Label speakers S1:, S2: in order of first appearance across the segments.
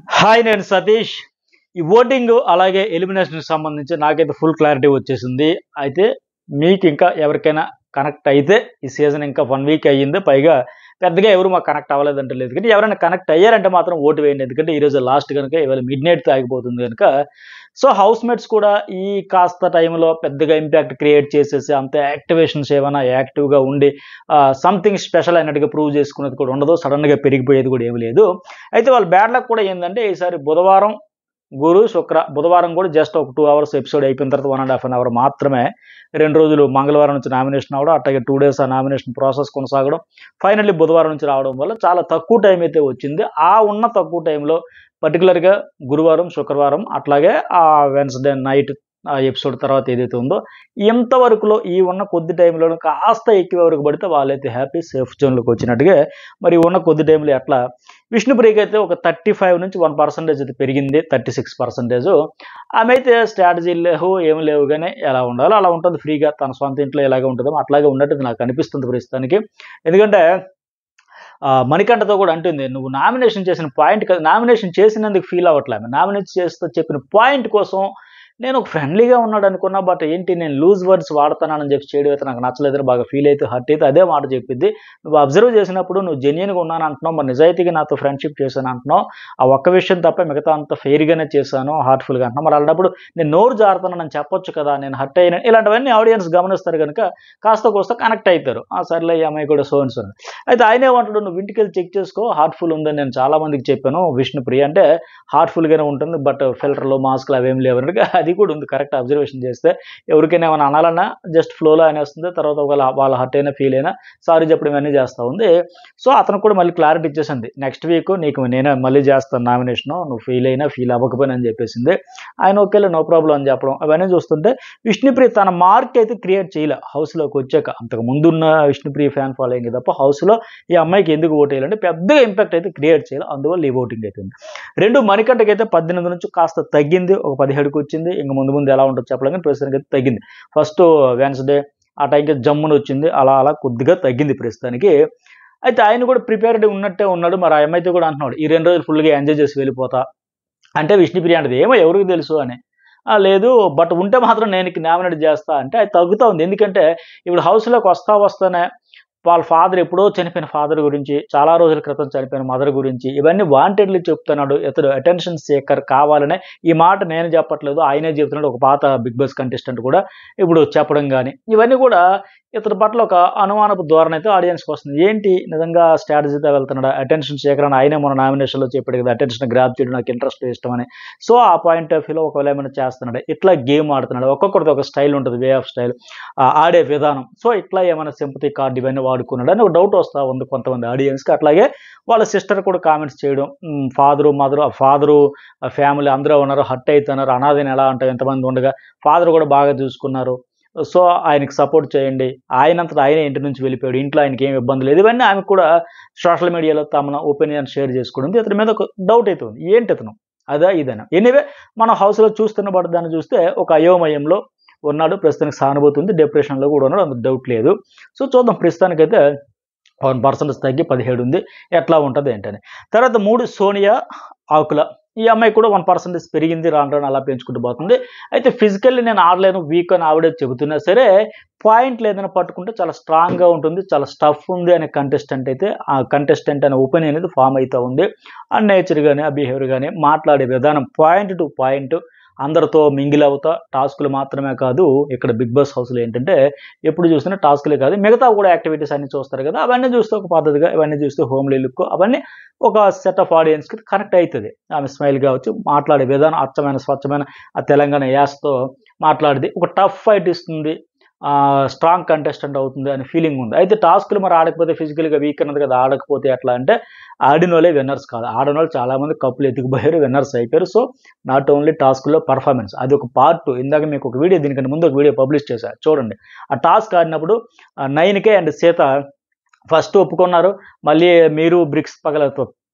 S1: Hi, నేను సతీష్. ఈ voting అలాగే ఎలిమినేషన్‌కి సంబంధించి నాకైతే ఫుల్ క్లారిటీ వచ్చేసింది. అయితే మీకు ఇంకా ఎవరికైనా కనెక్ట్ అయితే ఈ సీజన్ ఇంకా 1 వీక్ అయ్యింది. పైగా పెద్దగా ఎవరు మాకు కనెక్ట్ అవ్వలేదంటే లేదు. కానీ ఎవరైనా కనెక్ట్ అయ్యారంటే మాత్రం ఓటు వేయండి. ఎందుకంటే ఈరోజు లాస్ట్ గనుక ఇవాళ మిడ్‌నైట్‌తో ఆగిపోతుంది గనుక. సో, హౌస్‌మేట్స్ కూడా ఈ కాస్త టైంలో పెద్దగా ఇంపాక్ట్ క్రియేట్ చేసేసి అంత యాక్టివేషన్స్ ఏమైనా యాక్టివ్‌గా ఉండి సంథింగ్ స్పెషల్ అయినట్టుగా ప్రూవ్ చేసుకునేది కూడా ఉండదు. సడెన్‌గా పెరిగిపోయేది కూడా ఏమి లేదు. అయితే వాళ్ళ బ్యాడ్ లక్ కూడా ఏందంటే ఈసారి బుధవారం, గురు, శుక్ర బుధవారం కూడా జస్ట్ ఒక 2 అవర్స్ ఎపిసోడ్ అయిపోయిన తర్వాత 1 ½ అవర్ మాత్రమే. 2 రోజులు మంగళవారం నుంచి నామినేషన్ అవ్వడం, అట్లాగే 2 డేస్ ఆ నామినేషన్ ప్రాసెస్ కొనసాగడం, ఫైనల్లీ బుధవారం నుంచి రావడం వల్ల చాలా తక్కువ టైం అయితే వచ్చింది. ఆ ఉన్న తక్కువ టైంలో పర్టికులర్‌గా గురువారం, శుక్రవారం అట్లాగే వెన్స్‌డే నైట్ ఎపిసోడ్ తర్వాత ఏదైతే ఉందో ఇంతవరకులో ఈ ఉన్న కొద్ది టైంలోనే కాస్త ఎక్కువ ఎవరికి పడితే వాళ్ళైతే హ్యాపీ సేఫ్ జోన్‌లోకి వచ్చినట్టుగా. మరి ఉన్న కొద్ది టైంలో ఎట్లా విష్ణుప్రియకి అయితే ఒక 35 నుంచి 1% అయితే పెరిగింది. 36%. ఆమె అయితే స్ట్రాటజీలు లేవు, ఏమి లేవు, కానీ ఎలా ఉండాలో అలా ఉంటుంది ఫ్రీగా. తన సొంత ఇంట్లో ఎలాగ ఉంటుందో అట్లాగే ఉన్నట్టు నాకు అనిపిస్తుంది ప్రస్తుతానికి. ఎందుకంటే మణికంఠతో కూడా అంటుంది, నువ్వు నామినేషన్ చేసిన పాయింట్ కదా, నామినేషన్ చేసినందుకు ఫీల్ అవ్వట్లే. నామినేట్ చేస్తూ చెప్పిన పాయింట్ కోసం నేను ఒక ఫ్రెండ్లీగా ఉన్నాడు అనుకున్నా, బట్ ఏంటి నేను లూజ్ వర్డ్స్ వాడతానని చెప్పి చేయడం అయితే నాకు నచ్చలేదని బాగా ఫీల్ అయితే హర్ట్ అయితే అదే మాట చెప్పిద్ది. నువ్వు అబ్జర్వ్ చేసినప్పుడు నువ్వు జెన్యూన్గా ఉన్నాను అంటున్నావు, మరి నిజాయితీగా నాతో ఫ్రెండ్షిప్ చేశాను అంటున్నావు. ఆ ఒక్క విషయం తప్ప మిగతా అంతా ఫెయిర్గానే చేశాను, హార్ట్ఫుల్గా అంటున్నావు. మరి అలాంటప్పుడు నేను నోరు జారుతానని చెప్పొచ్చు కదా, నేను హర్ట్ అయిన. ఇలాంటివన్నీ ఆడియన్స్ గమనిస్తారు కనుక కాస్త కోస్త కనెక్ట్ అవుతారు. సర్లే ఈ అమ్మాయి కూడా సో అండ్ సో. అయితే ఆయన ఏమంటాడు, నువ్వు ఇంటికి వెళ్ళి చెక్ చేసుకో, హార్ట్ఫుల్ ఉందని నేను చాలా మందికి చెప్పాను. విష్ణుప్రియ అంటే హార్ట్ఫుల్గానే ఉంటుంది, బట్ ఫిల్టర్లు మాస్క్లు అవేం లేవు అన్నట్టుగా అది కూడా ఉంది. కరెక్ట్ అబ్జర్వేషన్ చేస్తే ఎవరికైనా ఏమైనా అనాలన్నా జస్ట్ ఫ్లోలో అనేస్తుంది. తర్వాత ఒకవేళ వాళ్ళ హర్ట్ అయినా ఫీల్ అయినా సారీ చెప్పడం ఇవన్నీ చేస్తూ ఉంది. సో అతను కూడా మళ్ళీ క్లారిటీ ఇచ్చేసింది, నెక్స్ట్ వీక్ నీకు నేనే మళ్ళీ చేస్తాను నామినేషను, నువ్వు ఫీల్ అయినా ఫీల్ అవ్వకపోయినా అని చెప్పేసింది. ఆయన ఓకేలే నో ప్రాబ్లం అని చెప్పడం అవన్నీ చూస్తుంటే విష్ణుప్రియ తన మార్క్ అయితే క్రియేట్ చేయలే హౌస్లోకి వచ్చాక. అంతకు ముందున్న విష్ణుప్రియ ఫ్యాన్ ఫాలోయింగ్ తప్ప హౌస్లో ఈ అమ్మాయికి ఎందుకు ఓట్ వేయాలంటే పెద్దగా ఇంపాక్ట్ అయితే క్రియేట్ చేయాలి. అందువల్ల ఈ ఓటింగ్ అవుతుంది. 2 మణికంఠకి అయితే 18 నుంచి కాస్త తగ్గింది, ఒక 17కి వచ్చింది. ఇంక ముందు ముందు ఎలా ఉంటుందో చెప్పలేం, కానీ ప్రస్తుతానికి అయితే తగ్గింది. ఫస్ట్ వెన్స్డే ఆ టైంకి జమ్మున వచ్చింది, అలా అలా కొద్దిగా తగ్గింది ప్రస్తుతానికి. అయితే ఆయన కూడా ప్రిపేర్డ్ ఉన్నట్టే ఉన్నాడు. మరి ఆ అమ్మాయితో కూడా అంటున్నాడు, ఈ 2 రోజులు ఫుల్గా ఎంజాయ్ చేసి వెళ్ళిపోతా అంటే విష్ణుప్రియ అంటది ఏమో ఎవరికి తెలుసు అని. లేదు, బట్ ఉంటే మాత్రం నేను నామినేట్ చేస్తా అంటే అది తగ్గుతూ ఉంది. ఎందుకంటే ఇప్పుడు హౌస్లోకి వస్తానే వాళ్ళ ఫాదర్ ఎప్పుడో చనిపోయిన ఫాదర్ గురించి, చాలా రోజుల క్రితం చనిపోయిన మదర్ గురించి ఇవన్నీ వాంటెడ్లీ చెప్తున్నాడు. ఇతడు అటెన్షన్ సీకర్ కావాలనే. ఈ మాట నేను చెప్పట్లేదు, ఆయనే చెప్తున్నాడు. ఒక పాత బిగ్ బాస్ కంటెస్టెంట్ కూడా ఇప్పుడు చెప్పడం కానీ ఇవన్నీ కూడా ఇతని పట్ల ఒక అనుమానపు ధోరణి అయితే ఆడియన్స్కి వస్తుంది. ఏంటి నిజంగా స్ట్రాటజీతో వెళ్తున్నాడు, అటెన్షన్ సీకర్ అని ఆయనే మన నామినేషన్లో చెప్పాడు కదా, అటెన్షన్ గ్రాప్ చేయడం నాకు ఇంట్రెస్ట్ ఇష్టమని. సో ఆ పాయింట్ ఆఫ్ వ్యూలో ఒకవేళ ఏమైనా చేస్తున్నాడు, ఇట్లా గేమ్ ఆడుతున్నాడు. ఒక్కొక్కరిది ఒక స్టైల్ ఉంటుంది, వే ఆఫ్ స్టైల్, ఆడే విధానం. సో ఇట్లా ఏమైనా సింపతి కార్డు ఇవన్నీ వాడుకున్నాడు అని ఒక డౌట్ వస్తూ ఉంది కొంతమంది ఆడియన్స్కి. అట్లాగే వాళ్ళ సిస్టర్ కూడా కామెంట్స్ చేయడం, ఫాదరు ఫ్యామిలీ అందరూ ఉన్నారు, హర్ట్ అవుతున్నారు, అనాథని ఎలా అంటారు, ఎంతమంది ఉండగా ఫాదర్ కూడా బాగా చూసుకున్నారు, సో ఆయనకి సపోర్ట్ చేయండి, ఆయనంతటా ఆయనే ఇంటి నుంచి వెళ్ళిపోయాడు, ఇంట్లో ఆయనకి ఏం ఇబ్బంది లేదు, ఇవన్నీ ఆమె కూడా సోషల్ మీడియాలో తమ ఒపీనియన్ షేర్ చేసుకోవడం. ఇతని మీద ఒక డౌట్ అవుతుంది, ఏంటి ఇతను అదా ఇదనా. ఎనీవే మనం హౌస్లో చూస్తున్న దాన్ని చూస్తే ఒక అయోమయంలో ఉన్నాడు. ప్రస్తుతానికి సానుభూతి ఉంది, డిప్రెషన్లో కూడా ఉన్నాడు, అందుకు డౌట్ లేదు. సో చూద్దాం, ప్రస్తుతానికైతే 1% తగ్గి 17 ఉంది, ఎట్లా ఉంటుంది ఏంటని. తర్వాత 3 సోనియా ఆకుల. ఈ అమ్మాయి కూడా 1% పెరిగింది, రాను రాను అలా పెంచుకుంటూ పోతుంది. అయితే ఫిజికల్లీ నేను ఆడలేను, వీక్ అని ఆవిడే చెబుతున్నా సరే పాయింట్లు ఏదైనా పట్టుకుంటే చాలా స్ట్రాంగ్గా ఉంటుంది, చాలా స్టఫ్ ఉంది అనే కంటెస్టెంట్ అయితే ఆ కంటెస్టెంట్ అనే ఒపీనియన్ అనేది ఫామ్ అవుతూ ఉంది. ఆ నేచర్ కానీ ఆ బిహేవియర్ కానీ మాట్లాడే విధానం పాయింట్ టు పాయింట్, అందరితో మింగిల్ అవుతా. టాస్కులు మాత్రమే కాదు, ఇక్కడ బిగ్ బాస్ హౌస్లో ఏంటంటే ఎప్పుడు చూసినా టాస్కులే కాదు మిగతా కూడా యాక్టివిటీస్ అన్ని చూస్తారు కదా, అవన్నీ చూస్తే ఒక పద్ధతిగా, ఇవన్నీ చూస్తే హోమ్లీ లుక్, అవన్నీ ఒక సెట్ ఆఫ్ ఆడియన్స్కి కనెక్ట్ అవుతుంది. ఆమె స్మైల్ కావచ్చు, మాట్లాడే విధానం అచ్చమైన స్వచ్ఛమైన ఆ తెలంగాణ యాసతో మాట్లాడితే ఒక టఫ్ ఫైట్ ఇస్తుంది, స్ట్రాంగ్ కంటెస్టెంట్ అవుతుంది అనే ఫీలింగ్ ఉంది. అయితే టాస్కులు మరి ఆడకపోతే ఫిజికల్గా వీక్ అన్నది కదా, ఆడకపోతే ఎట్లా అంటే ఆడిన వాళ్ళే విన్నర్స్ కాదు, ఆడిన వాళ్ళు చాలామంది కప్పులు ఎత్తుకుపోయారు, విన్నర్స్ అయిపోయారు. సో నాట్ ఓన్లీ టాస్క్లో పర్ఫార్మెన్స్, అది ఒక పార్ట్. ఇందాక మీకు ఒక వీడియో, దీనికంటే ముందు ఒక వీడియో పబ్లిష్ చేశారు చూడండి. ఆ టాస్క్ ఆడినప్పుడు 9K అండ్ సీత ఫస్ట్ ఒప్పుకున్నారు, మళ్ళీ మీరు బ్రిక్స్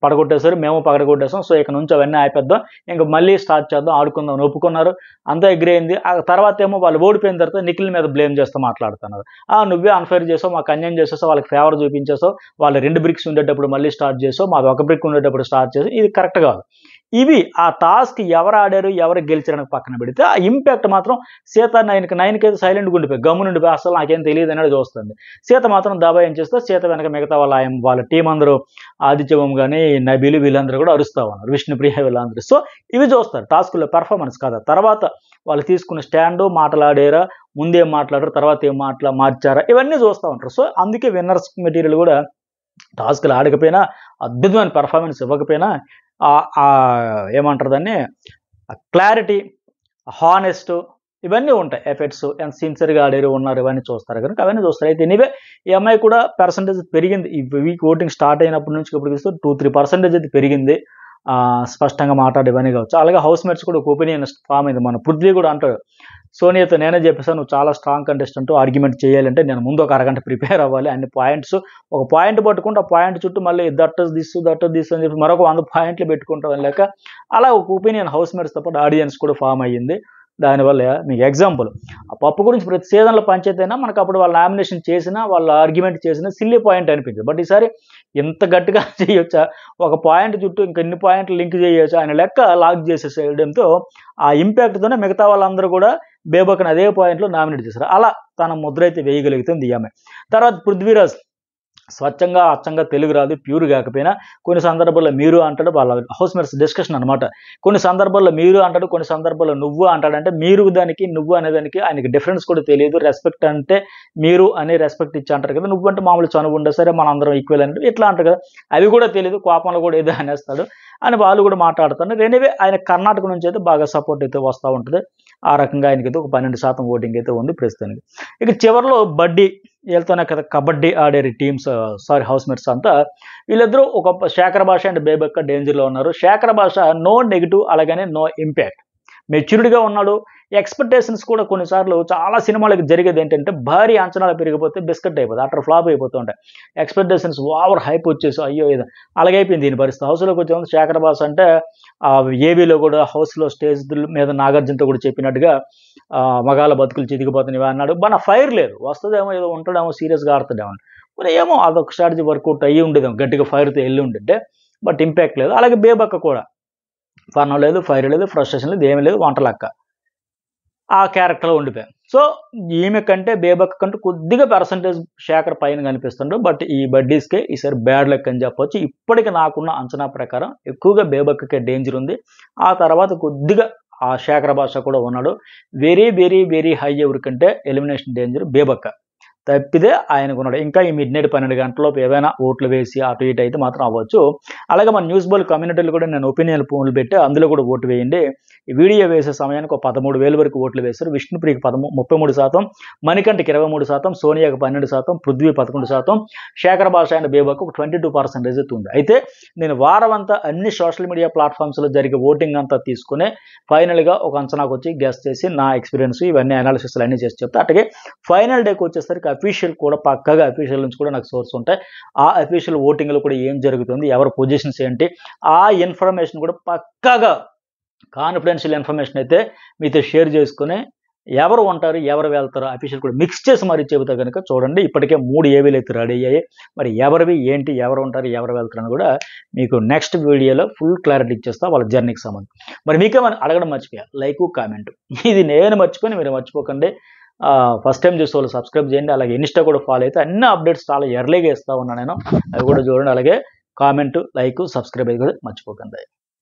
S1: పడగొట్టేశారు, మేము పగడగొట్టేసాం, సో ఇక నుంచి అవన్నీ ఆపేద్దాం, ఇంకా మళ్ళీ స్టార్ట్ చేద్దాం, ఆడుకుందాం అని ఒప్పుకున్నారు. అంతా అగ్రీ అయింది. ఆ తర్వాత ఏమో వాళ్ళు ఓడిపోయిన తర్వాత నిఖిల్ మీద బ్లేమ్ చేస్తూ మాట్లాడుతున్నారు. నువ్వే అన్ఫైర్ చేసావు, మాకు అన్యాయం చేసేసావు, వాళ్ళకి ఫేవర్ చూపించేసావు, వాళ్ళు 2 బ్రిక్స్ ఉండేటప్పుడు మళ్ళీ స్టార్ట్ చేసావు, మాది 1 బ్రిక్ ఉండేటప్పుడు స్టార్ట్ చేసావు, ఇది కరెక్ట్ కాదు. ఇవి ఆ టాస్క్ ఎవరు ఆడారు ఎవరు గెలిచారని పక్కన పెడితే ఆ ఇంపాక్ట్ మాత్రం సీత నైన్కి అయితే సైలెంట్గా ఉండిపోయి గమ్మున ఉండిపోయి అసలు నాకేం తెలియదు అనేది చూస్తుంది. సీత మాత్రం దాబా ఏం చేస్తే సీత వెనక మిగతా వాళ్ళ టీం అందరూ ఆదిత్యవం కానీ నబీలు వీళ్ళందరూ కూడా అరుస్తూ ఉన్నారు, విష్ణుప్రియ వీళ్ళందరూ. సో ఇవి చూస్తారు టాస్కుల్లో పెర్ఫార్మెన్స్ కాదా, తర్వాత వాళ్ళు తీసుకున్న స్టాండు, మాటలాడారా, ముందేం మాట్లాడారు, తర్వాత ఏం మార్చారా, ఇవన్నీ చూస్తూ ఉంటారు. సో అందుకే విన్నర్స్ మెటీరియల్ కూడా టాస్క్లు ఆడకపోయినా అద్భుతమైన పెర్ఫార్మెన్స్ ఇవ్వకపోయినా ఏమంటారు దాన్ని క్లారిటీ, హానెస్ట్ ఇవన్నీ ఉంటాయి. ఎఫెక్ట్స్ ఎంత సిన్సియర్గా ఆడారు ఉన్నారు ఇవన్నీ చూస్తారు కనుక అవన్నీ చూస్తారు. అయితే ఎనీవే ఈ అమ్మాయి కూడా పర్సంటేజ్ పెరిగింది. ఈ వీక్ ఓటింగ్ స్టార్ట్ అయినప్పటి నుంచి ఇప్పుడు చూస్తే 2-3% అయితే పెరిగింది. స్పష్టంగా మాట్లాడేవన్నీ కావచ్చు. అలాగే హౌస్ మేట్స్ కూడా ఒక ఒపీనియన్ ఫామ్ అయింది. మన పృథ్వీ కూడా అంటాడు, సోనియాతో నేనే చెప్పేసాను నువ్వు చాలా స్ట్రాంగ్ కంటెస్టెంట్, ఆర్గ్యుమెంట్ చేయాలంటే నేను ముందు ఒక అరగంట ప్రిపేర్ అవ్వాలి, అన్ని పాయింట్స్ ఒక పాయింట్ పట్టుకుంటే ఆ పాయింట్ చుట్టూ మళ్ళీ దట్ దిస్ అని చెప్పి మరొక 100 పాయింట్లు పెట్టుకుంటాం లేక అలా ఒక ఒపీనియన్ హౌస్ మేట్స్తో పాటు ఆడియన్స్ కూడా ఫామ్ అయ్యింది. దానివల్ల మీకు ఎగ్జాంపుల్ ఆ పప్పు గురించి ప్రతి సీజన్లో పంచాయతీ అయినా మనకు అప్పుడు వాళ్ళు నామినేషన్ చేసినా వాళ్ళు ఆర్గ్యుమెంట్ చేసినా సిల్లీ పాయింట్ అనిపించింది. బట్ ఈసారి ఇంత గట్టిగా చేయొచ్చా, ఒక పాయింట్ చుట్టూ ఇంకెన్ని పాయింట్లు లింక్ చేయొచ్చా ఆయన లెక్క లాక్ చేసేసేయడంతో ఆ ఇంపాక్ట్తోనే మిగతా వాళ్ళందరూ కూడా బేబక్ని అదే పాయింట్లో నామినేట్ చేశారు. అలా తన ముద్ర అయితే వేయగలుగుతుంది ఈ ఆమె. తర్వాత పృథ్వీరాజ్ స్వచ్ఛంగా అచ్చంగా తెలుగు రాదు, ప్యూర్ కాకపోయినా కొన్ని సందర్భాల్లో మీరు అంటాడు, వాళ్ళ హౌస్ మేట్స్ డిస్కషన్ అనమాట. కొన్ని సందర్భాల్లో మీరు అంటాడు, కొన్ని సందర్భాల్లో నువ్వు అంటాడంటే మీరు దానికి నువ్వు అనేదానికి ఆయనకి డిఫరెన్స్ కూడా తెలియదు. రెస్పెక్ట్ అంటే మీరు అని రెస్పెక్ట్ ఇచ్చి అంటారు కదా, నువ్వు అంటే మామూలు చనువు ఉండే సరే మన అందరం ఈక్వల్ అంటే ఇట్లా అంటారు కదా, అవి కూడా తెలియదు. కోపంలో కూడా ఏదో అనేస్తాడు అని వాళ్ళు కూడా మాట్లాడుతున్నారు. ఎనీవే ఆయన కర్ణాటక నుంచి అయితే బాగా సపోర్ట్ అయితే వస్తూ ఉంటుంది. ఆ రకంగా ఆయనకైతే ఒక 12% ఓటింగ్ అయితే ఉంది ప్రస్తుతానికి. ఇక చివరిలో బడ్డీ వీళ్ళతోనే కదా కబడ్డీ ఆడే టీమ్స్ హౌస్ మేట్స్ అంతా వీళ్ళిద్దరూ ఒక శేఖర్ భాష అండ్ బేబక్క డేంజర్లో ఉన్నారు. శేఖర్ భాష నో నెగిటివ్, అలాగనే నో ఇంపాక్ట్, మెచ్యూర్డ్గా ఉన్నాడు. ఎక్స్పెక్టేషన్స్ కూడా కొన్నిసార్లు చాలా సినిమాలకు జరిగేది ఏంటంటే భారీ అంచనాలు పెరిగిపోతే బిస్కెట్ అయిపోతుంది, అట్లా ఫ్లాప్ అయిపోతూ ఉంటాయి. ఎక్స్పెక్టేషన్స్ ఓవర్ హైప్ వచ్చేసి అయ్యో ఇది అలాగైపోయింది దీని పరిస్థితి. హౌస్లోకి వచ్చే శేఖర్ భాష అంటే ఏవీలో కూడా హౌస్లో స్టేజ్ మీద నాగార్జునతో కూడా చెప్పినట్టుగా మగాళ్ళ బతుకులు చితికిపోతున్నాయి అన్నాడు. మన ఫైర్ లేదు, వస్తుందేమో ఏదో ఉంటాడేమో సీరియస్గా ఆడుతాడేమో మరి ఏమో అదొక స్ట్రాటజీ వర్కౌట్ అయ్యి ఉండేదేమో, గట్టిగా ఫైర్తో వెళ్ళి ఉండింటే. బట్ ఇంపాక్ట్ లేదు. అలాగే బేబక్క కూడా ఫన్ లేదు, ఫైర్ లేదు, ఫ్రస్ట్రేషన్ లేదు, ఏమీ లేదు, వంటలక్క ఆ క్యారెక్టర్లో ఉండిపోయాం. సో ఈమె కంటే బేబక్క కంటే కొద్దిగా పర్సంటేజ్ శేఖర్ పైన కనిపిస్తుండ్రు. బట్ ఈ బడ్డీస్కే ఈసారి బ్యాడ్ లక్ అని చెప్పొచ్చు. ఇప్పటికి నాకున్న అంచనా ప్రకారం ఎక్కువగా బేబక్కకే డేంజర్ ఉంది. ఆ తర్వాత కొద్దిగా ఆ శేఖర్ భాష కూడా ఉన్నాడు. వెరీ వెరీ వెరీ హై ఎవరికంటే ఎలిమినేషన్ డేంజర్ బేబక్క తప్పితే ఆయనకున్నాడు. ఇంకా ఈ మిడ్-నైట్ 12 గంటలలోపు ఏవైనా ఓట్లు వేసి అటు ఇటు అయితే మాత్రం అవ్వచ్చు. అలాగే మన న్యూస్ బాల్ కమ్యూనిటీలు కూడా నేను ఒపీనియన్ పోన్లు పెట్టి అందులో కూడా ఓటు వేయండి. ఈ వీడియో వేసే సమయానికి 13,000 వరకు ఓట్లు వేశారు. విష్ణుప్రియకి 33%, మణికంఠకి 23%, సోనియాకి 12%, పృథ్వీ 11%, శేఖర్ భాష అండ్ బేబక్ ఒక 22% అయితే ఉంది. అయితే నేను వారం అంతా అన్ని సోషల్ మీడియా ప్లాట్ఫామ్స్లో జరిగే ఓటింగ్ అంతా తీసుకుని ఫైనల్గా ఒక అంచనాకు వచ్చి గెస్ట్ చేసి నా ఎక్స్పీరియన్స్ ఇవన్నీ అనాలిసిస్లు అన్నీ చేసి చెప్తా. అట్లాగే ఫైనల్ డేకి వచ్చేసరికి అఫీషియల్ కూడా పక్కగా అఫీషియల్ నుంచి కూడా నాకు సోర్స్ ఉంటాయి. ఆ అఫీషియల్ ఓటింగ్లో కూడా ఏం జరుగుతుంది, ఎవరి పొజిషన్స్ ఏంటి, ఆ ఇన్ఫర్మేషన్ కూడా పక్కగా కాన్ఫిడెన్షియల్ ఇన్ఫర్మేషన్ అయితే మీతో షేర్ చేసుకుని ఎవరు ఉంటారు ఎవరు వెళ్తారు అఫీషియల్ కూడా మిక్స్ చేసి మరీ చెబుతా కనుక చూడండి. ఇప్పటికే 3 ఏవీలు అయితే రెడీ అయ్యాయి. మరి ఎవరివి ఏంటి, ఎవరు ఉంటారు ఎవరు వెళ్తారని కూడా మీకు నెక్స్ట్ వీడియోలో ఫుల్ క్లారిటీ ఇచ్చేస్తా వాళ్ళ జర్నీకి సంబంధించి. మరి మీకేమైనా అడగడం మర్చిపోయా, లైక్ కామెంట్ ఇది నేను మర్చిపోయి మీరు మర్చిపోకండి. ఫస్ట్ టైం చూసే వాళ్ళు సబ్స్క్రైబ్ చేయండి. అలాగే ఇన్స్టా కూడా ఫాలో అయితే అన్ని అప్డేట్స్ చాలా ఎర్లీగా ఇస్తా ఉన్నాను నేను, అవి కూడా చూడండి. అలాగే కామెంట్, లైక్, సబ్స్క్రైబ్ అయితే కూడా మర్చిపోకండి.